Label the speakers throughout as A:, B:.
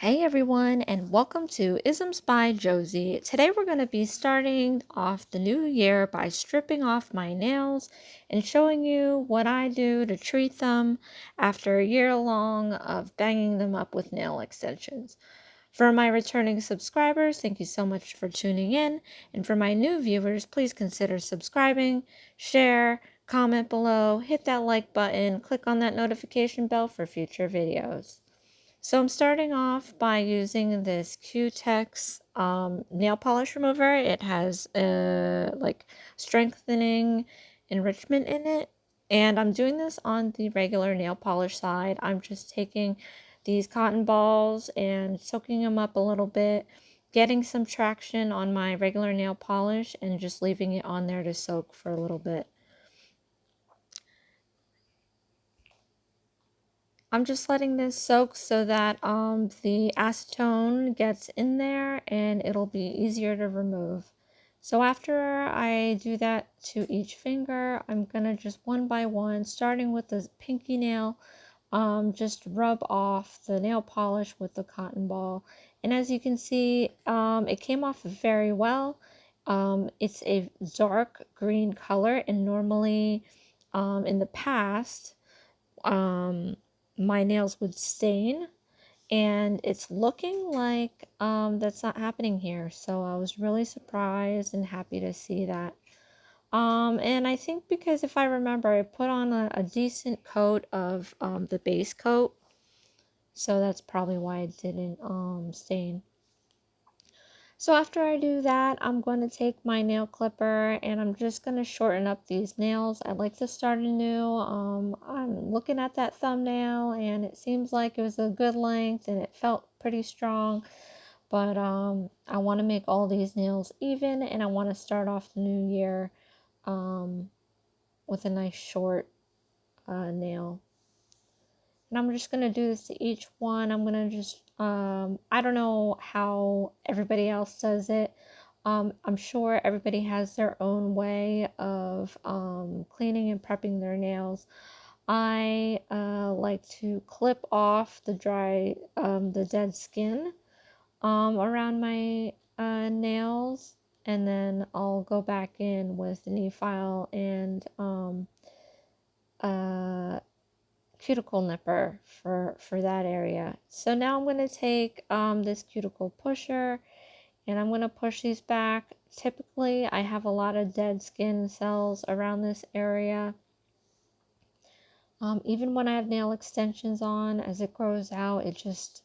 A: Hey everyone, and welcome to Isms by Josie. Today we're going to be starting off the new year by stripping off my nails and showing you what I do to treat them after a year long of banging them up with nail extensions. For my returning subscribers, thank you so much for tuning in. And for my new viewers, please consider subscribing, share, comment below, hit that like button, click on that notification bell for future videos. So I'm starting off by using this Q-Tex nail polish remover. It has like strengthening enrichment in it. And I'm doing this on the regular nail polish side. I'm just taking these cotton balls and soaking them up a little bit, getting some traction on my regular nail polish and just leaving it on there to soak for a little bit. I'm just letting this soak so that the acetone gets in there and it'll be easier to remove. So after I do that to each finger, I'm gonna just one by one, starting with the pinky nail, just rub off the nail polish with the cotton ball. And as you can see, it came off very well. It's a dark green color, and normally in the past, my nails would stain, and it's looking like that's not happening here. So I was really surprised and happy to see that. And I think because if I remember, I put on a decent coat of the base coat, so that's probably why it didn't stain. So after I do that, I'm going to take my nail clipper and I'm just going to shorten up these nails. I'd like to start anew. I'm looking at that thumbnail and it seems like it was a good length and it felt pretty strong. But I want to make all these nails even, and I want to start off the new year with a nice short nail. And I'm just going to do this to each one. I'm going to just, I don't know how everybody else does it. I'm sure everybody has their own way of cleaning and prepping their nails. I like to clip off the the dead skin around my nails, and then I'll go back in with the knee file and cuticle nipper for that area. So now I'm going to take this cuticle pusher and I'm going to push these back. Typically I have a lot of dead skin cells around this area. Even when I have nail extensions on, as it grows out, it just,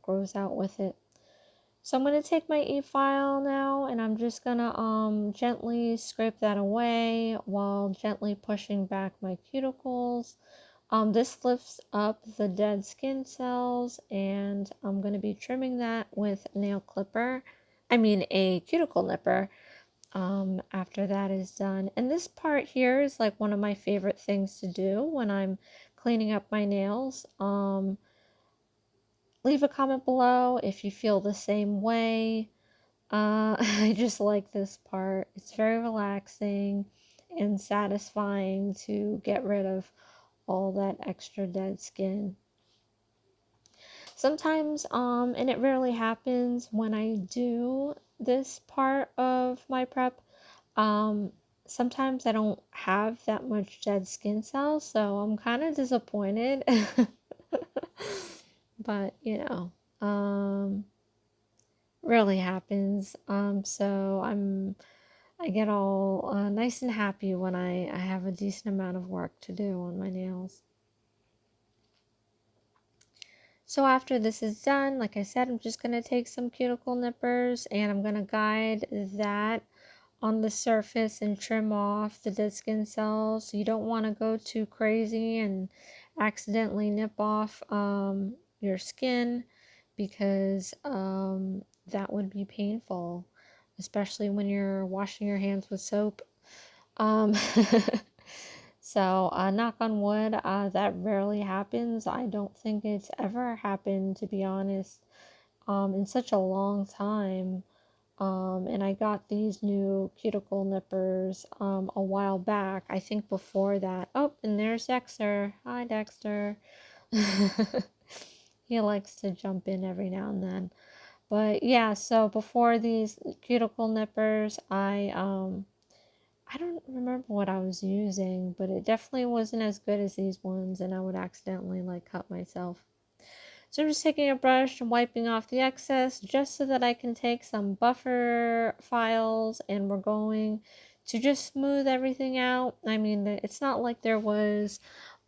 A: grows out with it. So I'm going to take my e-file now and I'm just going to gently scrape that away while gently pushing back my cuticles. This lifts up the dead skin cells, and I'm going to be trimming that with a cuticle nipper, after that is done. And this part here is like one of my favorite things to do when I'm cleaning up my nails. Leave a comment below if you feel the same way. I just like this part. It's very relaxing and satisfying to get rid of all that extra dead skin. Sometimes, and it rarely happens when I do this part of my prep, sometimes I don't have that much dead skin cells, so I'm kind of disappointed. But, rarely happens. So I get all nice and happy when I have a decent amount of work to do on my nails. So after this is done, like I said, I'm just going to take some cuticle nippers and I'm going to guide that on the surface and trim off the dead skin cells. You don't want to go too crazy and accidentally nip off your skin, because that would be painful, especially when you're washing your hands with soap. So, knock on wood, that rarely happens. I don't think it's ever happened, to be honest, in such a long time. And I got these new cuticle nippers a while back. I think before that. Oh, and there's Dexter. Hi, Dexter. He likes to jump in every now and then. But yeah, so before these cuticle nippers, I don't remember what I was using, but it definitely wasn't as good as these ones, and I would accidentally like cut myself. So I'm just taking a brush and wiping off the excess just so that I can take some buffer files, and we're going to just smooth everything out. I mean, it's not like there was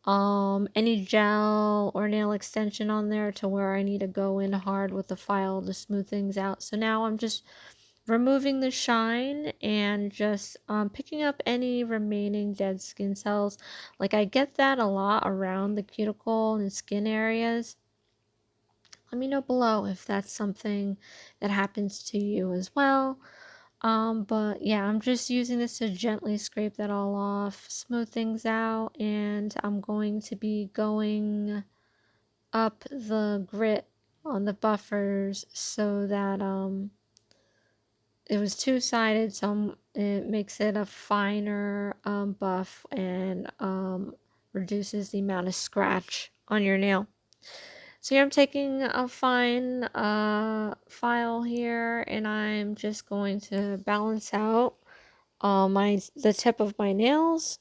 A: any gel or nail extension on there to where I need to go in hard with the file to smooth things out. So now I'm just removing the shine and just picking up any remaining dead skin cells. Like, I get that a lot around the cuticle and skin areas. Let me know below if that's something that happens to you as well. But yeah, I'm just using this to gently scrape that all off, smooth things out, and I'm going to be going up the grit on the buffers so that it was two-sided, so it makes it a finer buff, and reduces the amount of scratch on your nail. So here I'm taking a fine file here, and I'm just going to balance out the tip of my nails,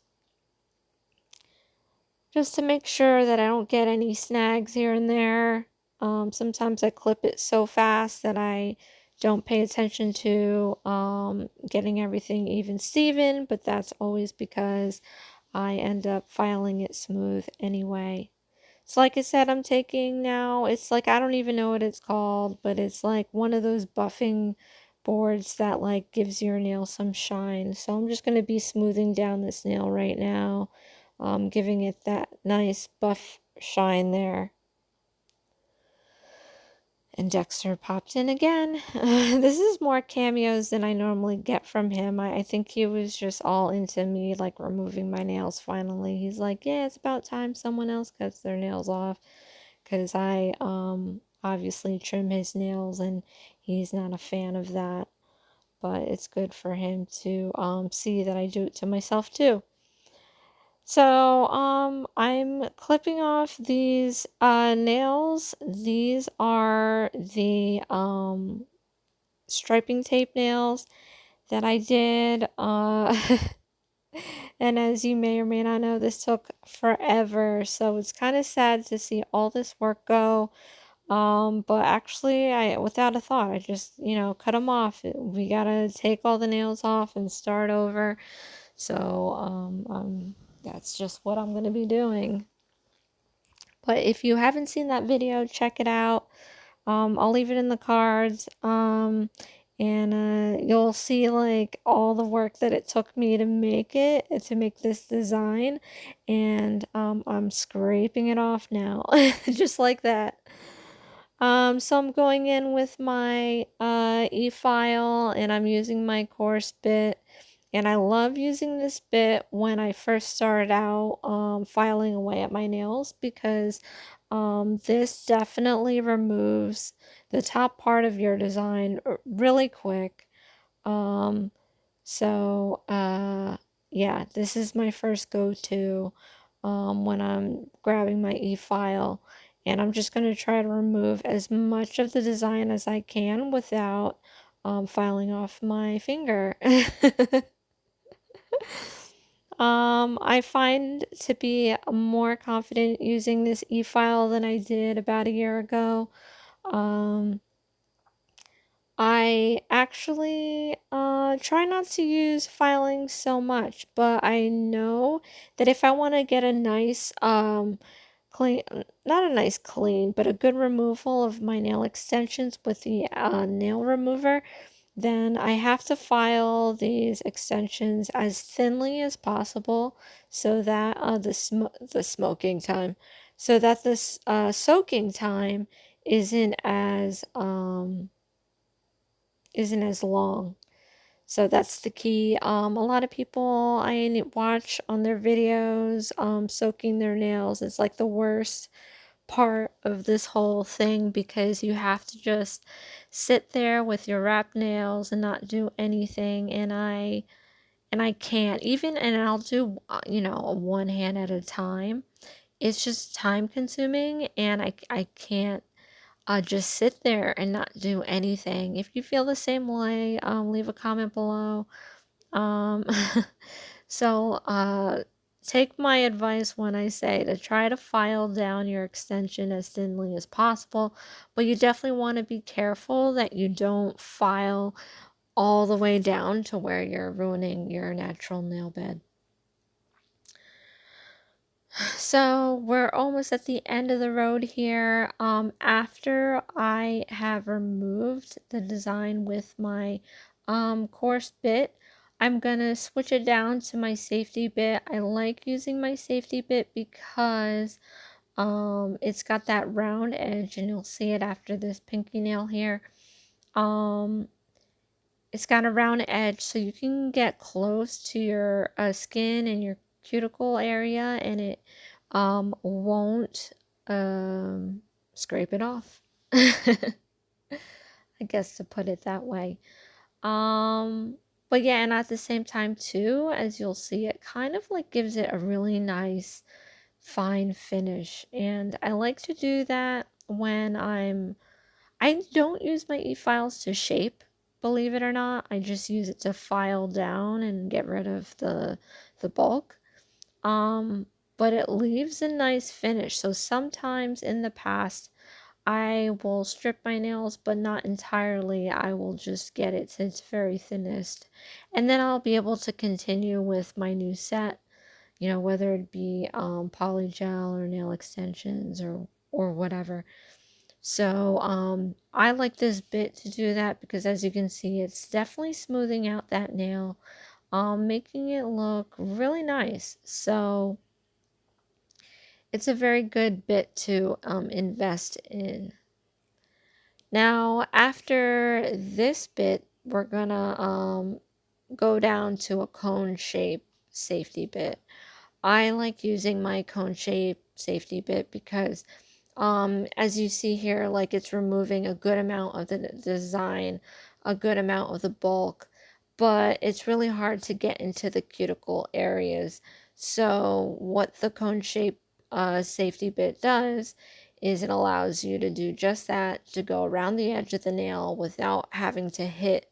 A: just to make sure that I don't get any snags here and there. Sometimes I clip it so fast that I don't pay attention to getting everything even Steven, but that's always because I end up filing it smooth anyway. So like I said, I'm taking now, it's like, I don't even know what it's called, but it's like one of those buffing boards that like gives your nail some shine. So I'm just going to be smoothing down this nail right now, giving it that nice buff shine there. And Dexter popped in again. This is more cameos than I normally get from him. I think he was just all into me, like, removing my nails finally. He's like, yeah, it's about time someone else cuts their nails off. Because I obviously trim his nails, and he's not a fan of that. But it's good for him to see that I do it to myself too. So, I'm clipping off these nails. These are the striping tape nails that I did. And as you may or may not know, this took forever. So it's kind of sad to see all this work go. But actually, without a thought, I just, cut them off. We gotta take all the nails off and start over. So, that's just what I'm going to be doing. But if you haven't seen that video, check it out. I'll leave it in the cards. And you'll see like all the work that it took me to make this design. And I'm scraping it off now, just like that. So I'm going in with my e-file, and I'm using my coarse bit. And I love using this bit when I first started out filing away at my nails, because this definitely removes the top part of your design really quick. Yeah, this is my first go-to when I'm grabbing my e-file. And I'm just going to try to remove as much of the design as I can without filing off my finger. I find to be more confident using this e-file than I did about a year ago. I actually try not to use filing so much, but I know that if I want to get a nice clean, not a nice clean, but a good removal of my nail extensions with the nail remover, then I have to file these extensions as thinly as possible, so that the smoking time, so that this soaking time isn't as long. So that's the key. A lot of people I watch on their videos soaking their nails. It's like the worst part of this whole thing, because you have to just sit there with your wrapped nails and not do anything. And I can't even, and I'll do one hand at a time. It's just time consuming, and I can't just sit there and not do anything. If you feel the same way, leave a comment below. Um, so take my advice when I say to try to file down your extension as thinly as possible, but you definitely want to be careful that you don't file all the way down to where you're ruining your natural nail bed. So we're almost at the end of the road here. After I have removed the design with my coarse bit, I'm gonna switch it down to my safety bit. I like using my safety bit because it's got that round edge, and you'll see it after this pinky nail here. Um, it's got a round edge, so you can get close to your skin and your cuticle area, and it won't scrape it off. I guess, to put it that way. But yeah, and at the same time too, as you'll see, it kind of like gives it a really nice fine finish. And I like to do that when I don't use my e-files to shape, believe it or not. I just use it to file down and get rid of the bulk. But it leaves a nice finish. So sometimes in the past, I will strip my nails, but not entirely. I will just get it to its very thinnest. And then I'll be able to continue with my new set, you know, whether it be polygel or nail extensions or whatever. So I like this bit to do that because, as you can see, it's definitely smoothing out that nail, making it look really nice. So it's a very good bit to invest in. Now, after this bit, we're gonna go down to a cone shape safety bit. I like using my cone shape safety bit because as you see here, like, it's removing a good amount of the design, a good amount of the bulk, but it's really hard to get into the cuticle areas. So what the cone shape safety bit does is it allows you to do just that, to go around the edge of the nail without having to hit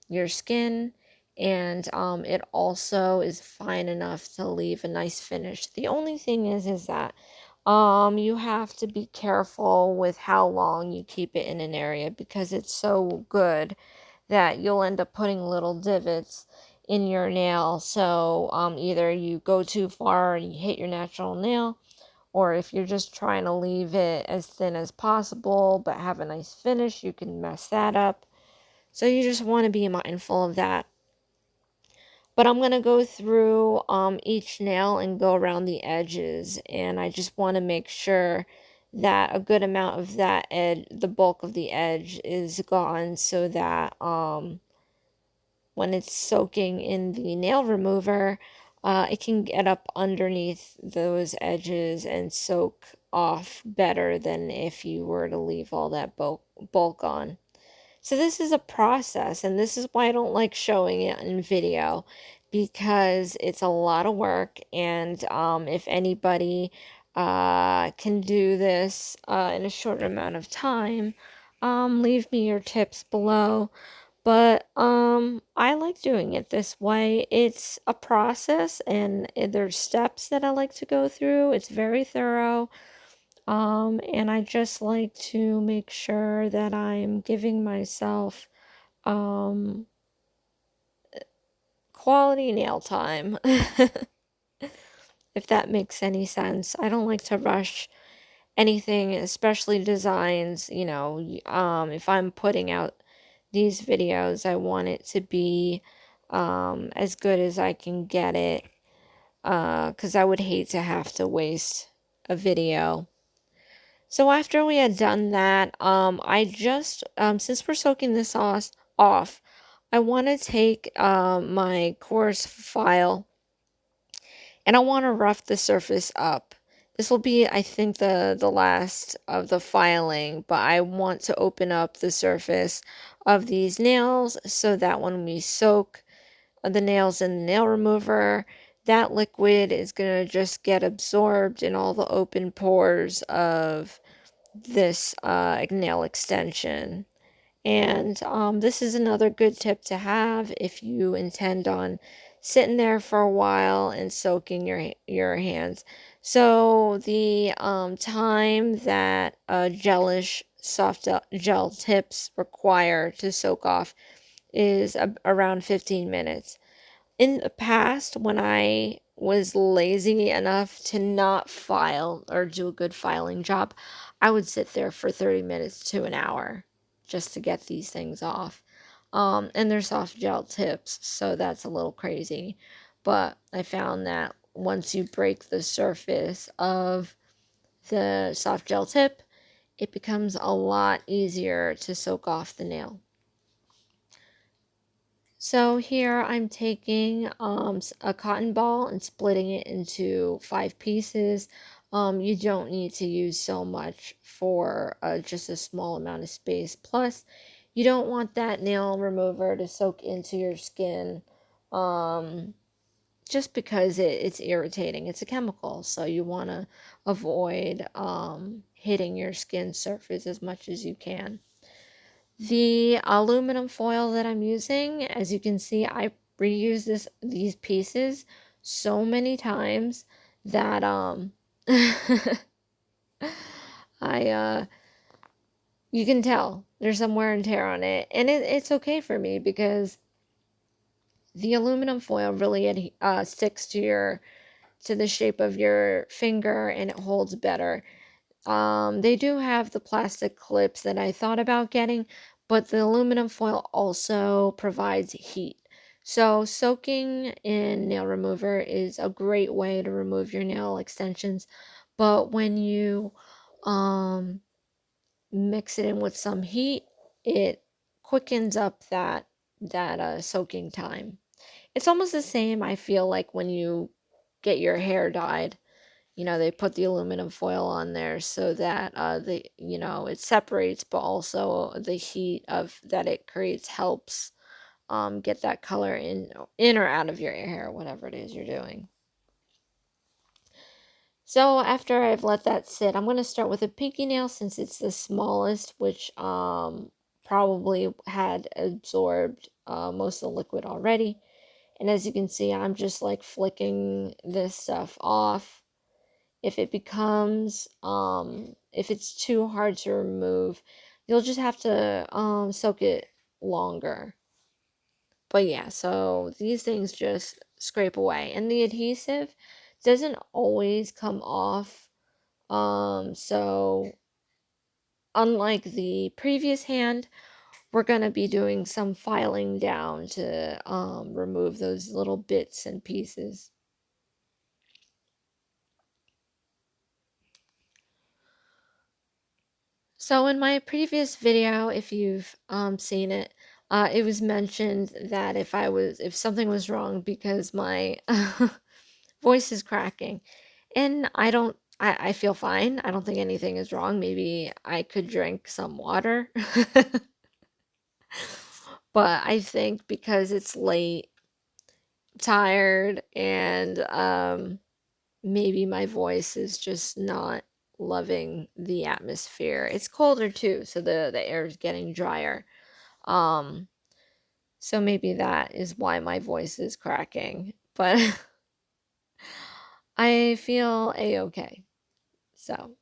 A: your skin, and it also is fine enough to leave a nice finish. The only thing is that you have to be careful with how long you keep it in an area, because it's so good that you'll end up putting little divots in your nail. So either you go too far and you hit your natural nail, or if you're just trying to leave it as thin as possible but have a nice finish, you can mess that up. So you just want to be mindful of that. But I'm going to go through each nail and go around the edges, and I just want to make sure that a good amount of that edge, the bulk of the edge, is gone, so that when it's soaking in the nail remover, it can get up underneath those edges and soak off better than if you were to leave all that bulk on. So this is a process, and this is why I don't like showing it in video, because it's a lot of work. And if anybody can do this in a short amount of time, leave me your tips below. But I like doing it this way. It's a process, and there's steps that I like to go through. It's very thorough. And I just like to make sure that I'm giving myself quality nail time, if that makes any sense. I don't like to rush anything, especially designs. You know, if I'm putting out these videos, I want it to be as good as I can get it, because I would hate to have to waste a video. So after we had done that, I just, since we're soaking this sauce off, I want to take my coarse file, and I want to rough the surface up. This will be, I think, the last of the filing, but I want to open up the surface of these nails so that when we soak the nails in the nail remover, that liquid is going to just get absorbed in all the open pores of this nail extension. And this is another good tip to have if you intend on sitting there for a while and soaking your hands. So the time that gelish soft gel tips require to soak off is around 15 minutes. In the past, when I was lazy enough to not file or do a good filing job, I would sit there for 30 minutes to an hour just to get these things off. And they're soft gel tips, so that's a little crazy. But I found that once you break the surface of the soft gel tip, it becomes a lot easier to soak off the nail. So here I'm taking a cotton ball and splitting it into 5 pieces. You don't need to use so much for just a small amount of space. Plus, you don't want that nail remover to soak into your skin just because it's irritating. It's a chemical, so you want to avoid hitting your skin surface as much as you can. The aluminum foil that I'm using, as you can see, I reuse these pieces so many times that I you can tell there's some wear and tear on it, and it's okay for me because the aluminum foil really sticks to the shape of your finger and it holds better. They do have the plastic clips that I thought about getting, but the aluminum foil also provides heat. So soaking in nail remover is a great way to remove your nail extensions, but when you um, mix it in with some heat, it quickens up that soaking time. It's almost the same, I feel like, when you get your hair dyed. They put the aluminum foil on there so that it separates, but also the heat of that it creates helps get that color in or out of your hair, whatever it is you're doing. So after I've let that sit, I'm going to start with a pinky nail since it's the smallest, which probably had absorbed most of the liquid already. And as you can see, I'm just like flicking this stuff off. If it becomes, if it's too hard to remove, you'll just have to soak it longer. But yeah, so these things just scrape away. And the adhesive doesn't always come off. So unlike the previous hand, we're going to be doing some filing down to remove those little bits and pieces. So in my previous video, if you've seen it, it was mentioned that if something was wrong because my voice is cracking, and I feel fine. I don't think anything is wrong. Maybe I could drink some water. But I think because it's late, tired, and maybe my voice is just not loving the atmosphere. It's colder too, so the air is getting drier. Um, so maybe that is why my voice is cracking. But I feel a-okay. So,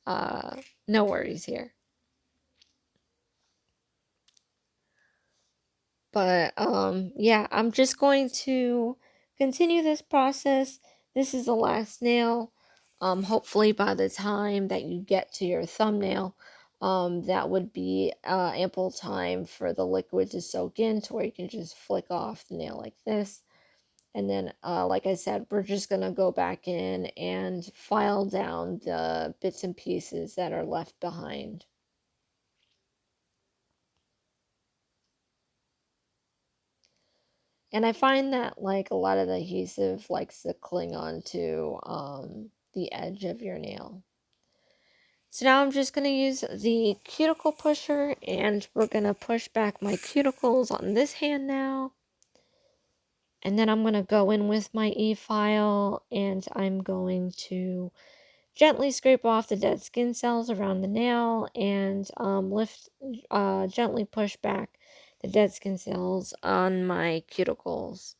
A: no worries here. But yeah, I'm just going to continue this process. This is the last nail. Hopefully by the time that you get to your thumbnail, that would be ample time for the liquid to soak in to where you can just flick off the nail like this. And then, like I said, we're just going to go back in and file down the bits and pieces that are left behind. And I find that like a lot of the adhesive likes to cling on to the edge of your nail. So now I'm just going to use the cuticle pusher and we're going to push back my cuticles on this hand now. And then I'm going to go in with my e-file and I'm going to gently scrape off the dead skin cells around the nail and gently push back the dead skin cells on my cuticles.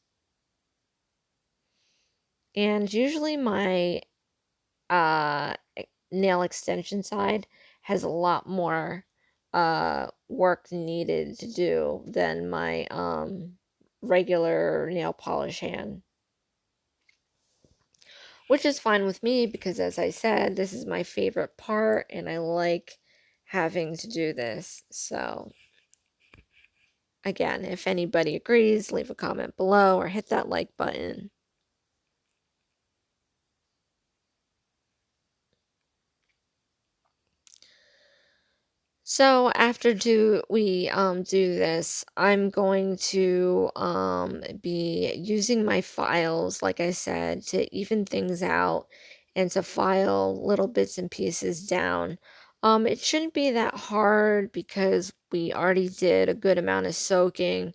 A: And usually my uh, nail extension side has a lot more work needed to do than my regular nail polish hand. Which is fine with me because, as I said, this is my favorite part and I like having to do this. So, again, if anybody agrees, leave a comment below or hit that like button. So after we do this, I'm going to be using my files, like I said, to even things out and to file little bits and pieces down. It shouldn't be that hard because we already did a good amount of soaking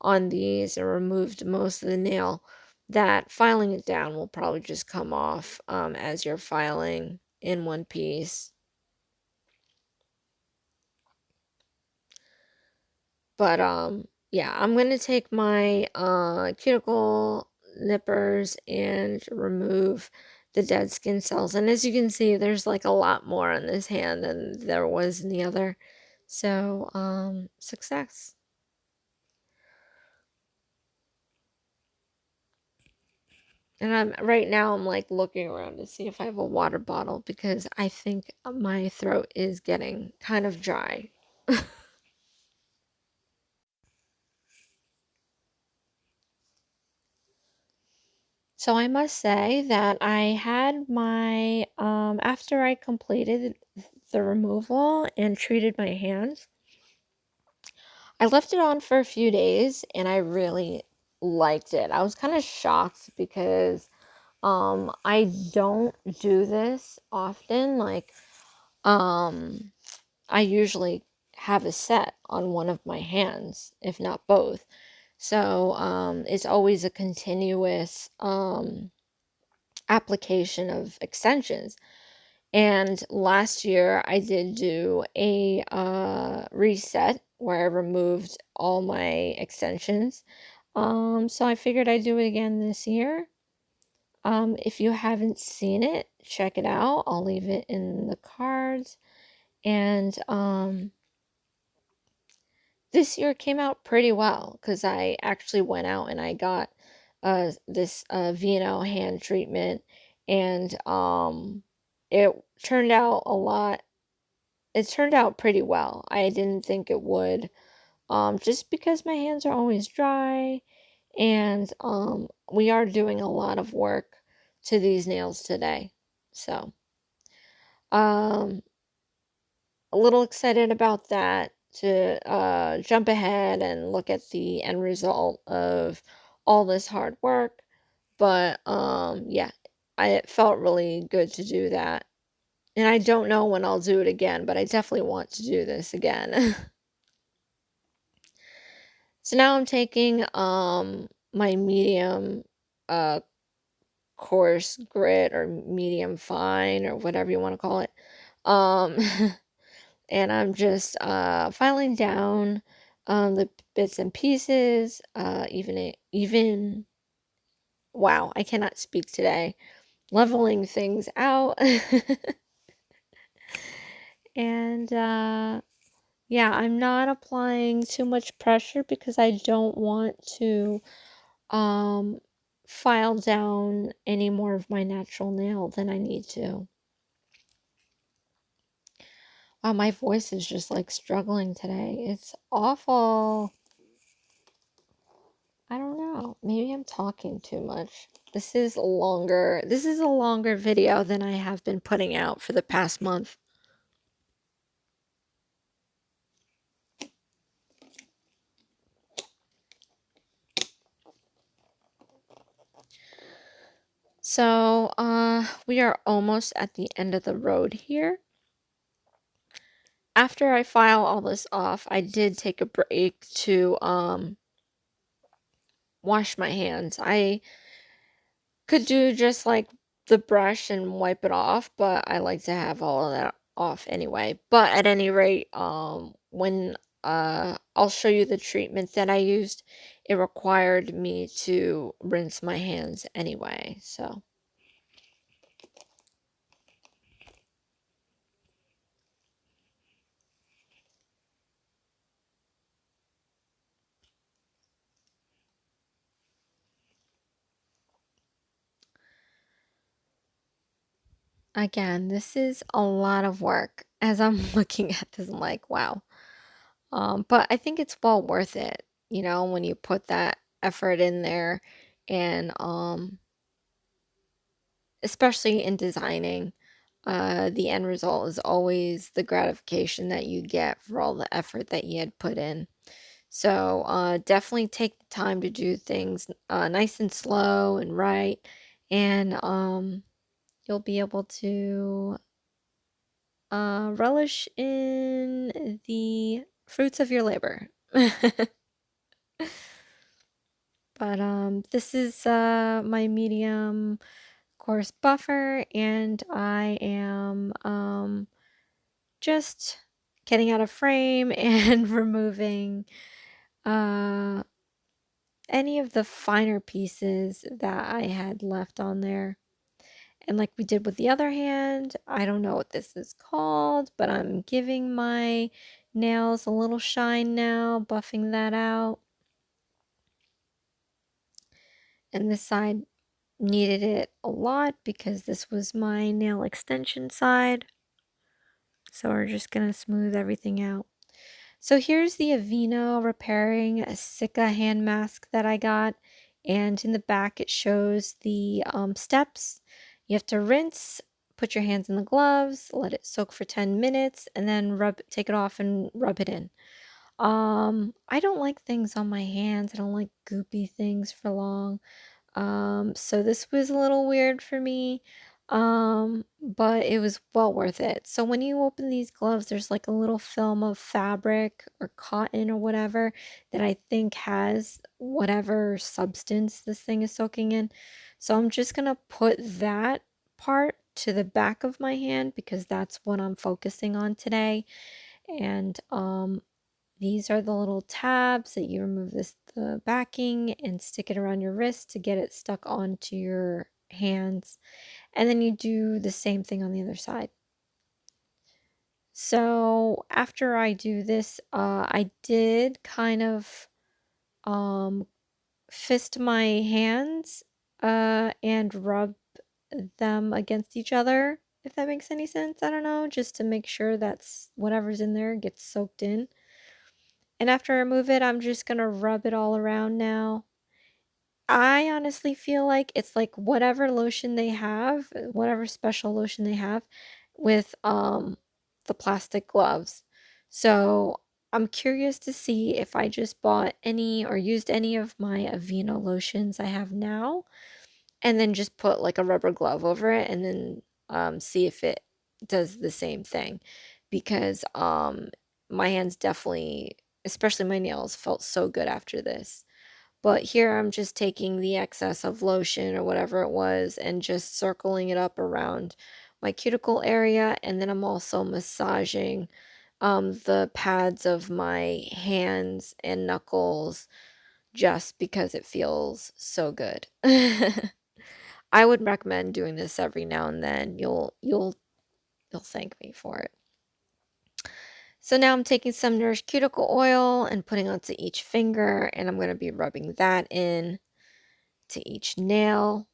A: on these and removed most of the nail. That filing it down will probably just come off as you're filing in one piece. But, yeah, I'm gonna take my, cuticle nippers and remove the dead skin cells, and as you can see, there's, like, a lot more on this hand than there was in the other. So, success. And right now, I'm, like, looking around to see if I have a water bottle because I think my throat is getting kind of dry. So I must say that I had my, after I completed the removal and treated my hands, I left it on for a few days and I really liked it. I was kind of shocked because I don't do this often. Like, um, I usually have a set on one of my hands, if not both. So it's always a continuous application of extensions. And last year I did do a reset where I removed all my extensions. So I figured I'd do it again this year. If you haven't seen it, check it out. I'll leave it in the cards. And this year came out pretty well because I actually went out and I got this Aveeno hand treatment, and it turned out a lot. It turned out pretty well. I didn't think it would, just because my hands are always dry, and we are doing a lot of work to these nails today. So, um, a little excited about that to jump ahead and look at the end result of all this hard work. But yeah, it felt really good to do that. And I don't know when I'll do it again, but I definitely want to do this again. So now I'm taking my medium uh coarse grit or medium fine or whatever you want to call it. Um and I'm just filing down the bits and pieces, even wow, I cannot speak today. Leveling things out. And yeah, I'm not applying too much pressure because I don't want to um file down any more of my natural nail than I need to. Wow, my voice is just like struggling today. It's awful. I don't know. Maybe I'm talking too much. This is longer. This is a longer video than I have been putting out for the past month. So, we are almost at the end of the road here. After I file all this off, I did take a break to wash my hands. I could do just like the brush and wipe it off, but I like to have all of that off anyway. But at any rate, when I'll show you the treatment that I used, it required me to rinse my hands anyway. So again, this is a lot of work. As I'm looking at this, I'm like, wow. But I think it's well worth it, you know, when you put that effort in there, and especially in designing, the end result is always the gratification that you get for all the effort that you had put in. So definitely take the time to do things nice and slow and right, and you'll be able to relish in the fruits of your labor. But this is my medium coarse buffer, and I am just getting out of frame and removing uh, any of the finer pieces that I had left on there. And like we did with the other hand, I don't know what this is called, but I'm giving my nails a little shine now, buffing that out. And this side needed it a lot because this was my nail extension side. So we're just going to smooth everything out. So here's the Aveeno Repairing Cica hand mask that I got. And in the back it shows the steps. You have to rinse, put your hands in the gloves, let it soak for 10 minutes, and then take it off and rub it in. I don't like things on my hands. I don't like goopy things for long. So this was a little weird for me, but it was well worth it. So when you open these gloves, there's like a little film of fabric or cotton or whatever that I think has whatever substance this thing is soaking in. So I'm just gonna put that part to the back of my hand because that's what I'm focusing on today. And these are the little tabs that you remove the backing and stick it around your wrist to get it stuck onto your hands. And then you do the same thing on the other side. So after I do this, I did kind of fist my hands and rub them against each other, if that makes any sense. I don't know, just to make sure that's whatever's in there gets soaked in. And after I remove it, I'm just gonna rub it all around now. I honestly feel like it's like whatever lotion they have, whatever special lotion they have with the plastic gloves. So I'm curious to see if I just bought any or used any of my Aveeno lotions I have now, and then just put like a rubber glove over it, and then see if it does the same thing, because my hands definitely, especially my nails, felt so good after this. But here I'm just taking the excess of lotion or whatever it was and just circling it up around my cuticle area, and then I'm also massaging the pads of my hands and knuckles just because it feels so good. I would recommend doing this every now and then. You'll thank me for it. So now I'm taking some Nourish Cuticle Oil and putting onto each finger, and I'm going to be rubbing that in to each nail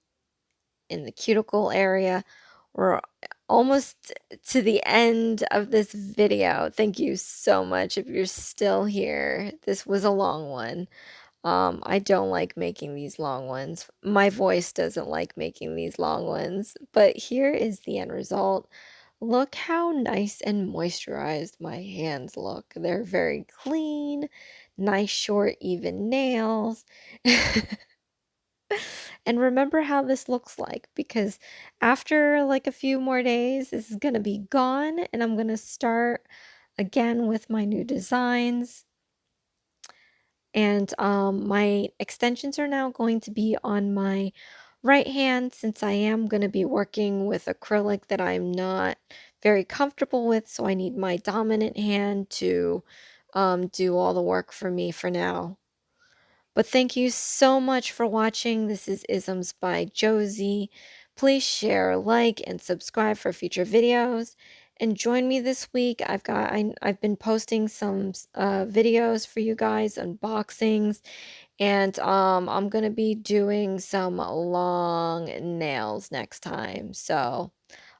A: in the cuticle area. We're almost to the end of this video. Thank you so much if you're still here. This was a long one. I don't like making these long ones. My voice doesn't like making these long ones, but here is the end result. Look how nice and moisturized my hands look. They're very clean, nice, short, even nails. And remember how this looks like, because after like a few more days, this is going to be gone, and I'm going to start again with my new designs. And my extensions are now going to be on my right hand, since I am going to be working with acrylic that I'm not very comfortable with, so I need my dominant hand to do all the work for me for now. But thank you so much for watching. This is Isms by Josie. Please share, like, and subscribe for future videos. And join me this week. I've been posting some videos for you guys, unboxings, and I'm gonna be doing some long nails next time. So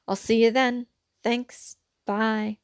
A: I'll see you then. Thanks. Bye.